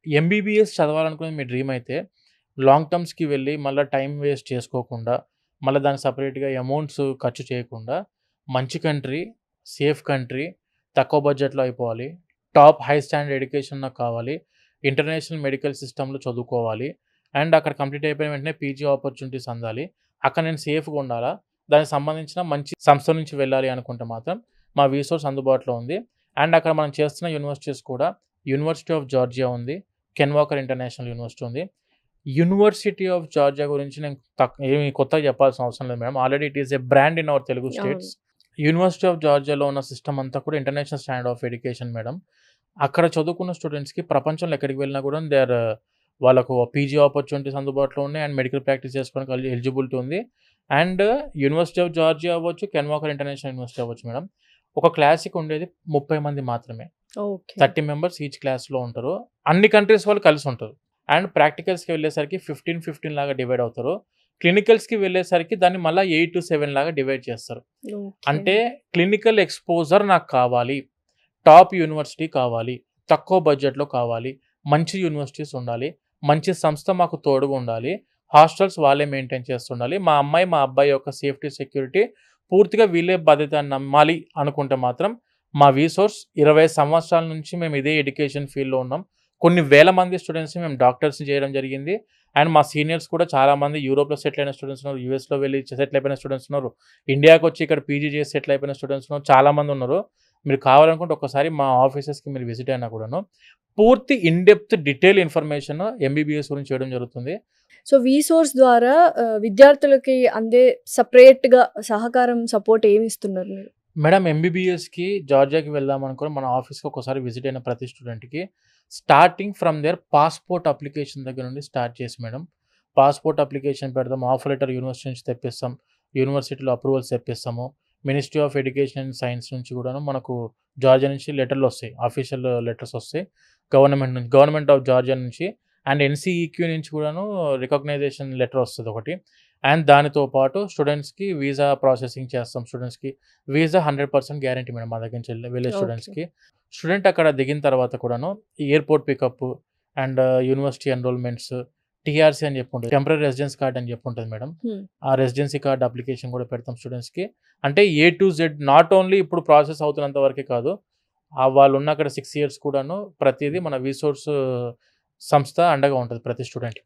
MBBS చదవాలనుకునేది మీ dream అయితే, long టర్మ్స్‌కి వెళ్ళి మళ్ళా టైమ్ వేస్ట్ చేసుకోకుండా, మళ్ళా దానికి సెపరేట్‌గా అమౌంట్స్ ఖర్చు చేయకుండా, మంచి కంట్రీ, సేఫ్ కంట్రీ, తక్కువ బడ్జెట్‌లో అయిపోవాలి. టాప్ హై స్టాండర్డ్ ఎడ్యుకేషన్ నాకు కావాలి. ఇంటర్నేషనల్ మెడికల్ సిస్టమ్‌లో చదువుకోవాలి. అండ్ అక్కడ కంప్లీట్ అయిపోయిన వెంటనే పీజీ ఆపర్చునిటీస్ అందాలి. అక్కడ నేను సేఫ్‌గా ఉండాలా. దానికి సంబంధించిన మంచి సంస్థ నుంచి వెళ్ళాలి అనుకుంటే మాత్రం, మా వీసోర్స్ అందుబాటులో ఉంది. అండ్ అక్కడ మనం చేస్తున్న యూనివర్సిటీస్ కూడా యూనివర్సిటీ ఆఫ్ జార్జియా ఉంది. కెన్ వాకర్ ఇంటర్నేషనల్ యూనివర్సిటీ ఉంది. యూనివర్సిటీ ఆఫ్ జార్జియా గురించి నేను ఏమి కొత్తగా చెప్పాల్సిన అవసరం లేదు madam. Already it is a brand in our Telugu అవును. స్టేట్స్. యూనివర్సిటీ ఆఫ్ జార్జియాలో ఉన్న సిస్టమ్ అంతా కూడా international standard of education madam. అక్కడ చదువుకున్న స్టూడెంట్స్‌కి ప్రపంచంలో ఎక్కడికి వెళ్ళినా కూడా దే ఆర్ వాళ్ళకు పీజీ ఆపర్చునిటీస్ అందుబాటులో ఉన్నాయి. అండ్ మెడికల్ ప్రాక్టీస్ చేసుకోవడానికి ఎలిజిబిలిటీ ఉంది. అండ్ యూనివర్సిటీ ఆఫ్ జార్జియా అవ్వచ్చు, కెన్ వాకర్ ఇంటర్నేషనల్ యూనివర్సిటీ అవ్వచ్చు మేడం. ఒక క్లాస్‌కి ఉండేది 30 మంది మాత్రమే. ఓకే. 30 మెంబర్స్ ఈచ్ క్లాస్‌లో ఉంటారు. అన్ని కంట్రీస్ వాళ్ళు కలిసుంటారు. అండ్ ప్రాక్టికల్స్‌కి వెళ్ళేసరికి 15, 15 లాగా డివైడ్ అవుతారు. క్లినికల్స్‌కి వెళ్ళేసరికి దాన్ని మళ్ళా 8-7 లాగా డివైడ్ చేస్తారు. ఓకే. అంటే క్లినికల్ ఎక్స్‌పోజర్ నాకు కావాలి. టాప్ యూనివర్సిటీ కావాలి. తక్కువ బడ్జెట్‌లో కావాలి. మంచి యూనివర్సిటీస్ ఉండాలి. మంచి సంస్థ మాకు తోడుగా ఉండాలి. హాస్టల్స్ వాళ్ళే మెయింటైన్ చేస్తుండాలి. మా అమ్మాయి, మా అబ్బాయి యొక్క సేఫ్టీ, సెక్యూరిటీ పూర్తిగా వీళ్ళే బాధ్యత అని నమ్మాలి అనుకుంటే మాత్రం మా వీసోర్స్ 20 సంవత్సరాల నుంచి మేము ఇదే ఎడ్యుకేషన్ ఫీల్డ్‌లో ఉన్నాం. కొన్ని వేల మంది స్టూడెంట్స్‌ని మేము డాక్టర్స్‌ని చేయడం జరిగింది. అండ్ మా సీనియర్స్ కూడా చాలామంది యూరోప్‌లో సెటిల్ అయిన స్టూడెంట్స్ ఉన్నారు. యూఎస్‌లో వెళ్లి సెటిల్ అయిపోయిన స్టూడెంట్స్ ఉన్నారు. ఇండియాకొచ్చి ఇక్కడ పీజీ చేసి సెటిల్ అయిపోయిన స్టూడెంట్స్ ఉన్నారు. చాలామంది ఉన్నారు. మీరు కావాలనుకుంటే ఒక్కసారి మా ఆఫీసెస్‌కి మీరు విజిట్ అయినా కూడాను, పూర్తి in depth detail information MBBS గురించి చేయడం జరుగుతుంది. సో, వీసోర్స్ ద్వారా విద్యార్థులకి అందే సెపరేట్‌గా సహకారం, సపోర్ట్ ఏమిస్తున్నారు మీరు? మేడం ఎంబీబీఎస్‌కి జార్జియాకి వెళ్దామనుకుని మన ఆఫీస్‌కి ఒక్కసారి విజిట్ అయిన ప్రతి స్టూడెంట్‌కి starting from their passport application దగ్గర నుండి స్టార్ట్ చేసి మేడం. పాస్‌పోర్ట్ అప్లికేషన్ పెడదాం. ఆఫర్ లెటర్ యూనివర్సిటీ నుంచి తెప్పిస్తాం. యూనివర్సిటీలో అప్రూవల్స్ తెప్పిస్తాము. Ministry of education and science నుంచి కూడాను మనకు జార్జియా నుంచి లెటర్‌లొస్తాయి. ఆఫీషియల్ లెటర్స్ వస్తాయి. గవర్నమెంట్ ఆఫ్ జార్జియా నుంచి అండ్ ఎన్‌సీఈక్యూ నుంచి కూడాను రికగ్నైజేషన్ లెటర్ వస్తది ఒకటి. అండ్ దానితో పాటు స్టూడెంట్స్‌కి వీసా ప్రాసెసింగ్ చేస్తాం. స్టూడెంట్స్‌కి వీసా 100% గ్యారంటీ మేడం మా దగ్గర నుంచి వెళ్ళే ఓకే. స్టూడెంట్స్‌కి. స్టూడెంట్ అక్కడ దిగిన తర్వాత కూడాను airport pickup and university enrolments, TRC అని చెప్పి ఉంటది. టెంపరరీ రెసిడెన్స్ కార్డ్ అని చెప్పి ఉంటది మేడం. హ్మ్. ఆ రెసిడెన్సీ కార్డ్ అప్లికేషన్ కూడా పెడతాం స్టూడెంట్స్‌కి. అంటే A to Z not only ఇప్పుడు ప్రాసెస్ అవుతున్నంత వరకే కాదు. వాళ్ళున్న అక్కడ 6 ఇయర్స్ కూడాను ప్రతీదీ మన వీసోర్స్ సంస్థ అండగా ఉంటది ప్రతి స్టూడెంట్‌కి.